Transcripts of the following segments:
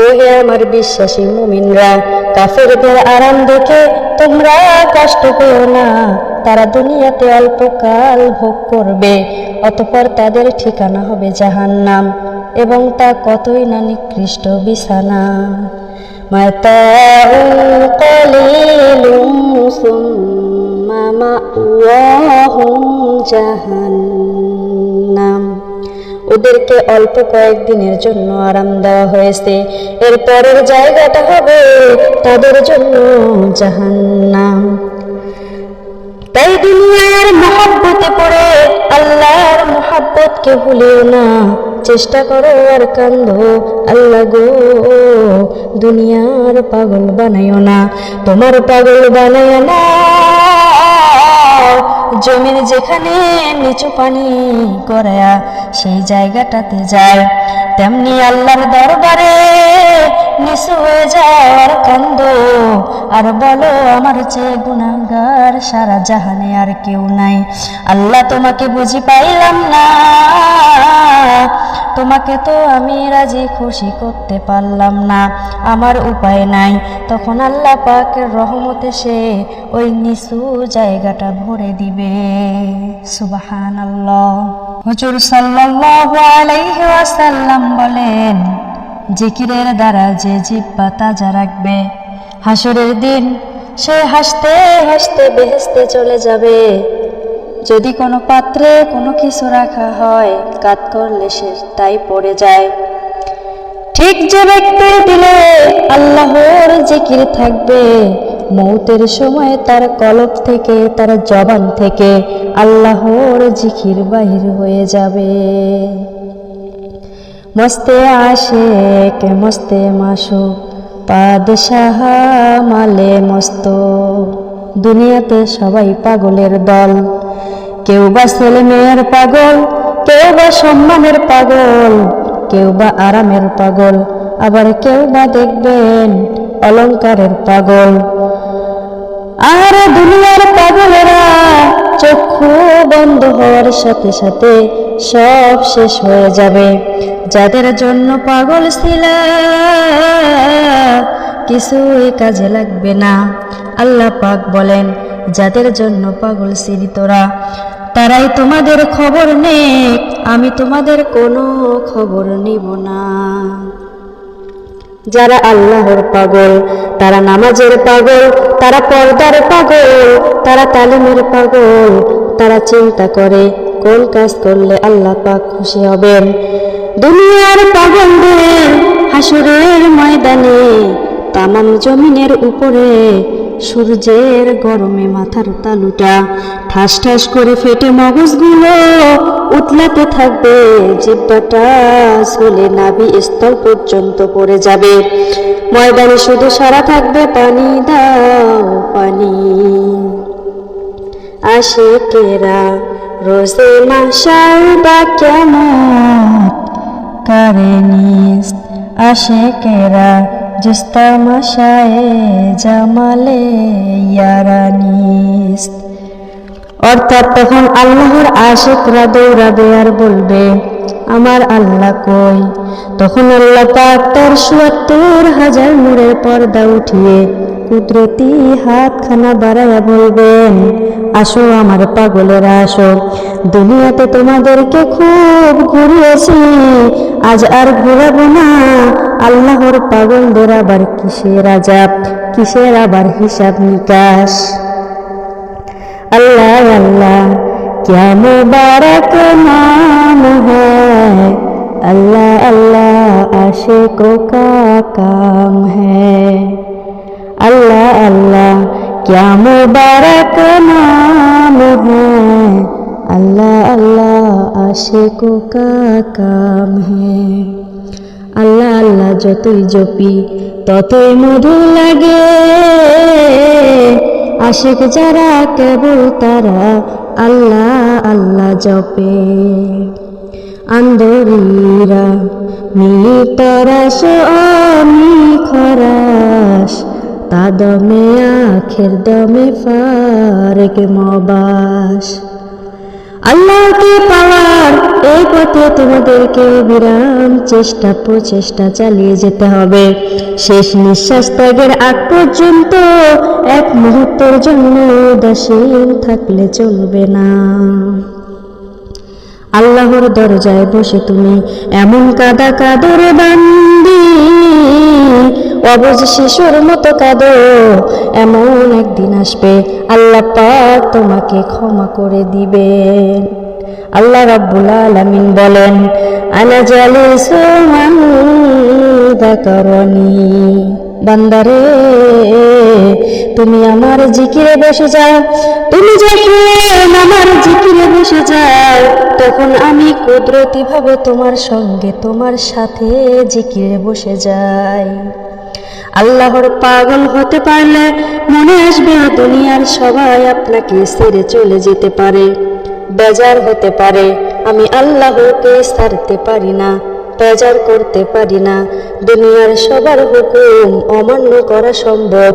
ওহে আমার বিশ্বাসী মুমিনরা, কাফেরদের আরাম দেখে তোমরা কষ্ট পেও না। তারা দুনিয়াতে অল্পকাল ভোগ করবে, অতঃপর তাদের ঠিকানা হবে জাহান্নাম, এবং তা কতই না নিকৃষ্ট বিছানা। মাতাউন কালিলুম সুম্মা মাওয়াহুম জাহান্নাম। ওদেরকে অল্প কয়েকদিনের জন্য আরাম দেওয়া হয়েছে, এর পরের জায়গাটা হবে তাদের জন্য জাহান্নাম। তাই দুনিয়ার মহব্বতে পড়ে আল্লাহর মহব্বতকে ভুলিও না। চেষ্টা করো আর কান্দো, আল্লাহ গো দুনিয়ার পাগল বানাইও না, তোমার পাগল বানাইও না। জমির যেখানে নিচু পানি গড়ায়া সেই জায়গাটাতে যায়, তেমনি আল্লাহর দরবারে নিচু হয়ে যাওয়ার কান্দো আর বলো, আমার চেয়ে গুনাহগার সারা জাহানে আর কেউ নাই। আল্লাহ তোমাকে বুঝি পাইলাম না, তোমাকে তো আমি রাজি খুশি করতে পারলাম না, আমার উপায় নাই। তখন আল্লাহ পাকের রহমতে সে ওই নিচু জায়গাটা ভরে দিবে। সুবহানাল্লাহ। হুজুর সাল্লাল্লাহু আলাইহি ওয়াসাল্লাম বলেন, জিকিরের দ্বারা যে জিহ্বা তাজা রাখবে, হাসরের দিন সে হাসতে হাসতে বেহেশতে চলে যাবে। যদি কোনো পাত্রে কোনো কিছু রাখা হয়, কাত করলে সে তাই পড়ে যায়। ঠিক যে ব্যক্তির দিলে আল্লাহর জিকির থাকবে, মৌতের সময় তার কলব থেকে, তার জবান থেকে আল্লাহর জিকির বাহির হয়ে যাবে। মস্তে আশিক মস্তে মাশুক, পাদশাহ মালে মস্ত। দুনিয়াতে সবাই পাগলের দল, কেউ বা ছেলে মেয়ের পাগল, কেউ বা সম্মানের পাগল, কেউ বা আরামের পাগল, আবার কেউ বা দেখবেন অলংকারের পাগল। আর দুনিয়ার পাগলেরা চক্ষু বন্ধ হওয়ার সাথে সাথে সব শেষ হয়ে যাবে। যাদের জন্য পাগল ছিলা কিছুই কাজে লাগবে না। আল্লাহ পাক বলেন, যাদের জন্য পাগল ছিলি তোরা, তারাই তোমাদের খবর নেক, আমি তোমাদের কোনো খবর নিব না। যারা আল্লাহর পাগল, তারা নামাজের পাগল, তারা পর্দার পাগল, তারা তালিমের পাগল, তারা চিন্তা করে কোন কাজ করলে আল্লাহ পাক খুশি হবেন। দুনিয়ার পাগলদের হাসরের ময়দানে তামাম জমিনের উপরে সূর্যের গরমে মাথার তালুটা ঠাস ঠাস করে ফেটে মগজগুলো উতলাতে থাকবে, জিহ্বাটা ঝুলে নাভি স্তর পর্যন্ত পড়ে যাবে। ময়দানে শুধু সারা থাকবে পানি দাও পানি। আশিকেরা রোজে মাশার বা কেমন কারেনিস, আশিকেরা জিস্তা মাশায়ে জামালে ইয়ারানিস। অর্থাৎ তখন আল্লাহর আশিকরা দৌড়াবে আর বলবে, আমার আল্লাহ কই? তখন আল্লাহ পাক তার ৭৭,০০০ নূরের পর্দা উঠিয়ে কুদরতি হাতখানা বাড়াইয়া বলবেন, আসো আমার পাগলেরা আসো, দুনিয়াতে তোমাদেরকে খুব ঘুরিয়েছি, আজ আর ঘুরাবো না। আল্লাহর পাগলদের আবার কিসের আযাব, কিসের আবার হিসাব নিকাশ। अल्लाह अल्लाह क्या मुबारक नाम है, अल्लाह अल्लाह आशिकों का काम है। अल्लाह अल्लाह क्या मुबारक नाम है, अल्लाह अल्लाह आशिकों का काम है। আল্লাহ আল্লাহ যতই জপি ততই মধু লাগে, আশিক যারা কেবল তারা আল্লাহ আল্লাহ জপে। আন্দরীরা মি তরাস আমি খরাস, তা দমে আখের দমে ফারেক মবাস। আল্লাহকে পাওয়ার এই পথে তোমাদেরকে বিরাম প্রচেষ্টা চালিয়ে যেতে হবে। শেষ নিঃশ্বাস ত্যাগের আগ পর্যন্ত এক মুহূর্তের জন্য উদাসীন থাকলে চলবে না। আল্লাহর দরজায় বসে তুমি এমন কাঁদো রে বান্দি, অবুঝ শিশুর মতো কাঁদো। এমন একদিন আসবে আল্লাহ পাক তোমাকে ক্ষমা করে দিবেন। আল্লাহ রাব্বুল আলামিন বলেন, আনা জালিসু মান যাকারানি, বান্দারে তুমি আমার জিকিরে বসে যাও। তুমি যখন আমার জিকিরে বসে যাও তখন আমি কুদরতি ভাবে তোমার সঙ্গে তোমার সাথে জিকিরে বসে যাই। আল্লাহর পাগল হতে পারলে মনে আসবে দুনিয়ার সবাই আপনাকে ছেড়ে চলে যেতে পারে, বেজার হতে পারে। আমি আল্লাহকে ছাড়তে পারি না, বেজার করতে পারি না। দুনিয়ার সবার হুকুম অমান্য করা সম্ভব,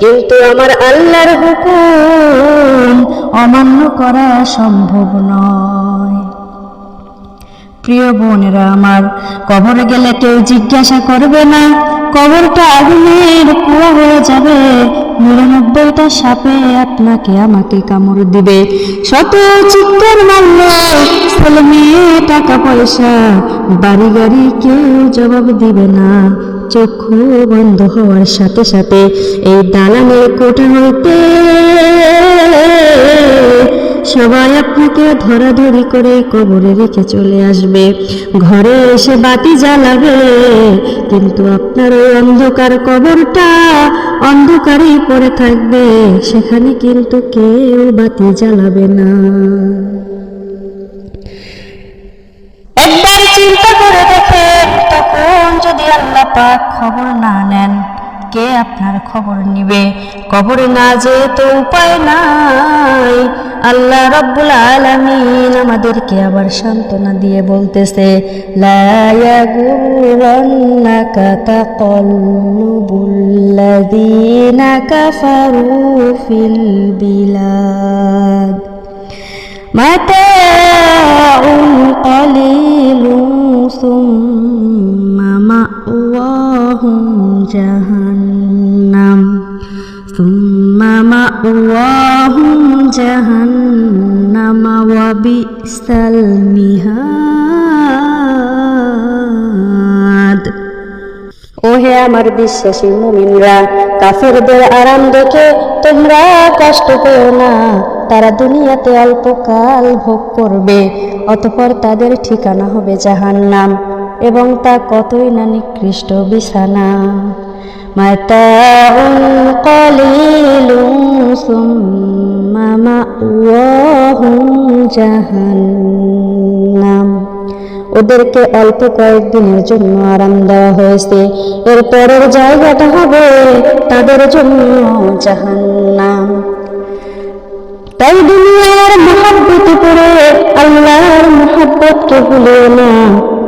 কিন্তু আমার আল্লাহর হুকুম অমান্য করা সম্ভব নয়। প্রিয় বোনেরা আমার, কবরে গেলে কেউ জিজ্ঞাসা করবে না, কবরটা আগুনের কুয়া হয়ে যাবে। 99টা সাপে আপনাকে আমাকে কামড় দিবে। শত চিৎকার মারলে ছেলে মেয়ে টাকা পয়সা বাড়ি গাড়ি কেউ জবাব দিবে না। চক্ষু বন্ধ হওয়ার সাথে সাথে এই দালানের কোঠা হইতে সবাই আপনাকে ধরাধরি করে কবরে রেখে চলে আসবে। ঘরে এসে বাতি জ্বালাবে, কিন্তু আপনার ওই অন্ধকার কবরটা অন্ধকারেই পড়ে থাকবে, সেখানে কিন্তু কেউ বাতি জ্বালাবে না। একবার চিন্তা করে দেখেন, তখন যদি আল্লাহ পাক খবর না নেন, কে আপনার খবর নিবে? কবরে না যেয়ে তো উপায় নাই। আল্লাহ রাব্বুল আলামিন আমাদেরকে আবার সান্ত্বনা দিয়ে বলতেছে, লা ইয়াগুরান্নাকা তাকাল্লুবুল্লাযীনা কাফারু ফিল বিলাদ মাতাউন কালিলুন সুম্মা মাওয়াহুম জাহান্নাম ওয়া বিসাল মিহাদ। ওহে আমার বিশ্বাসী মুমিনরা, কাফেরদের আরাম দেখে তোমরা কষ্ট পেও না। তারা দুনিয়াতে অল্পকাল ভোগ করবে, অতঃপর তাদের ঠিকানা হবে জাহান্নাম, এবং তা কতই না নিকৃষ্ট বিছানা। মাতাউন কালিলুন সুম্মা মাওয়াহুম জাহান্নাম। ওদেরকে অল্প কয়েকদিনের জন্য আরাম দেওয়া হয়েছে, এর পরের জায়গাটা হবে তাদের জন্য জাহান্নাম। তাই দুনিয়ার মহব্বতে পড়ে আল্লাহর মহব্বতকে ভুলিও না।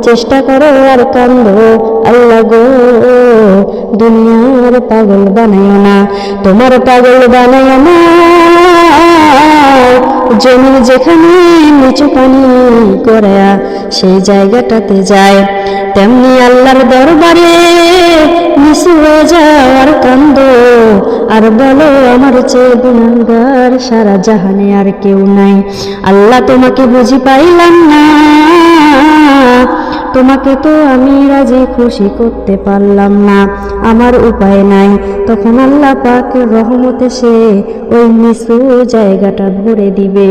চেষ্টা করো আর কান্দো, আল্লাহ গো দুনিয়ার পাগল বানাইও না, তোমার পাগল বানাইও না। জমি যেখানে নিচু পানি গড়ায়া সেই জায়গাটাতে যায়, তেমনি আল্লাহর দরবারে নিচু হয়ে যাও আর কান্দো, আর বলো আমার চেয়ে গুনাহগার সারা জাহানে আর কেউ নাই। আল্লাহ তোমাকে বুঝি পাইলাম না, তোমাকে তো আমি রাজি খুশি করতে পারলাম না, আমার উপায় নাই। তখন আল্লাহ পাকের রহমতে সে ওই নিচু জায়গাটা ভরে দিবে।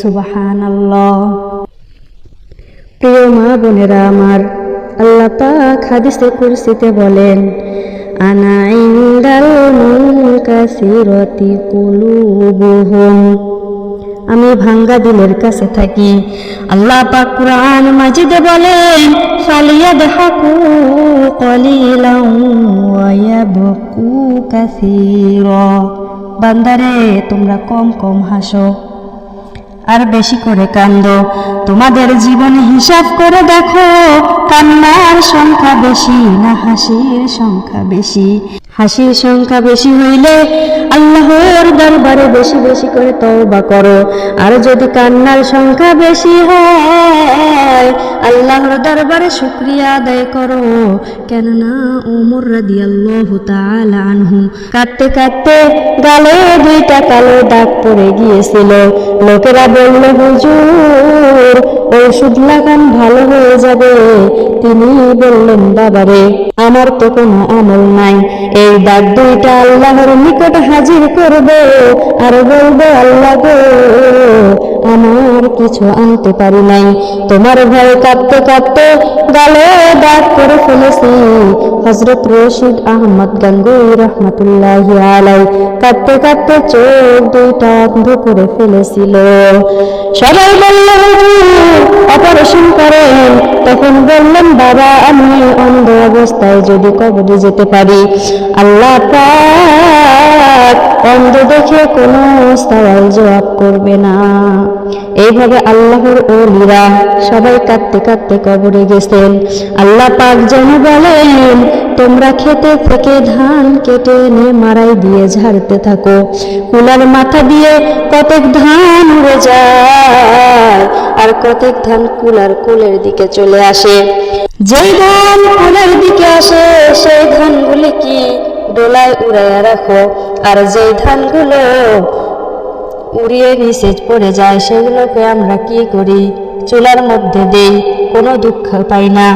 সুবহানাল্লাহ। প্রিয় মা বোনেরা আমার, আল্লাহ পাক হাদিসে কুরসিতে বলেন, আনা ইনদাল মুনকাসিরাতি কুলুবুহুম, আমি ভাঙ্গা দিলের কাছে থাকি। আল্লাহ পাক কুরআন মাজিদে বলেন, ফালিয়াদহাকু কলিলান ওয়া ইয়াবকু কাসীরা, বান্দারে তোমরা কম কম হাসো আর বেশি করে কান্দো। তোমাদের জীবনে হিসাব করে দেখো, কান্নার সংখ্যা বেশি না হাসির সংখ্যা বেশি? হাসির সংখ্যা বেশি হইলে আল্লাহর দরবারে বেশি বেশি করে তওবা করো, আর যদি কান্নার সংখ্যা বেশি হয় আল্লাহর দরবারে শুকরিয়া আদায় করো। কেননা ওমর রাদিয়াল্লাহু তাআলা আনহু কাঁদতে কাঁদতে গালে 2টা কালো দাগ পড়ে গিয়েছিল। লোকেরা বলল, হুজুর ওষুধ লাগান ভালো হয়ে যাবে। তিনি বললেন, বাবারে আমার তো কোনো আমল নাই, এই দাগ 2টা আল্লাহর নিকট হাজির করব আর বলবো, আল্লাহ গো আমার কিছু আনতে পারি নাই, তোমার ভয়ে কাঁদতে কাঁদতে গালে দাগ করে ফেলেছি। হযরত রশিদ আহমদ গাঙ্গুহি রাহমাতুল্লাহি আলাইহি কাঁদতে কাঁদতে চোখ 2টা অন্ধ করে ফেলেছিল। সবাই বলল, হুজুর অপারেশন করেন। তখন বললেন, বাবা আমি অন্ধ অবস্থায় যদি কবরে যেতে পারি, আল্লাহ পাক অন্ধ দেখে কোনো সওয়াল জবাব করবে না। এইভাবে আল্লাহর ওলিরা সবাই কাঁদতে কাঁদতে কবরে গেছেন। আল্লাহ পাক যেন বলেন, তোমরা খেতে থেকে ধান কেটে এনে মাড়াই দিয়ে ঝাড়তে থাকো, কুলার মাথা দিয়ে কতক ধান উড়ে যায় আর কতক ধান কুলার কোলের দিকে চলে আসে। যেই ধান কুলের দিকে আসে সেই ধানগুলি কি ডোলায় উড়াইয়া রাখো, আর যেই ধানগুলো উড়িয়ে নিচে পড়ে যায় সেগুলোকে আমরা কি করি, চুলার মধ্যে দেই। কোনো দুঃখ পাই না,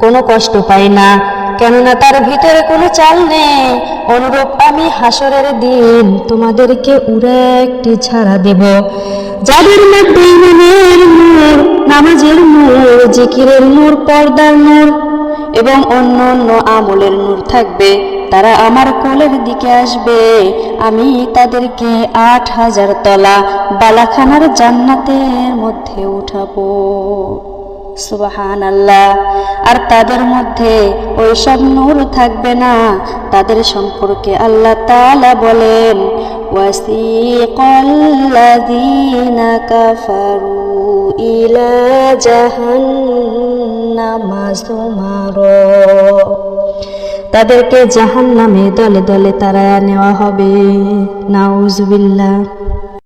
কোনো কষ্ট পাই না, কেননা তার ভিতরে কোনো চাল নেই। অনুরূপ আমি হাসরের দিন তোমাদেরকে উড়ে একটি ছাড়া দেব, যাদের মধ্যে ইমানের নূর, নামাজের নূর, জিকিরের নূর, পর্দার নূর এবং অন্য অন্য আমলের নূর থাকবে। তারা আমার কোলের দিকে আসবে, আমি তাদেরকে 8000 তলা বালাখানার জান্নাতের মধ্যে উঠাবো। সুবহানাল্লাহ। আর তাদের মধ্যে ওই সব নূর থাকবে না। তাদের সম্পর্কে আল্লাহ তাআলা বলেন, ওয়াসিকাল্লাযীনা কাফারু ইলা জাহান্নামা যুমারা, তাদেরকে জাহান্নামে দলে দলে তাড়ায়া নেওয়া হবে। নাউজুবিল্লাহ।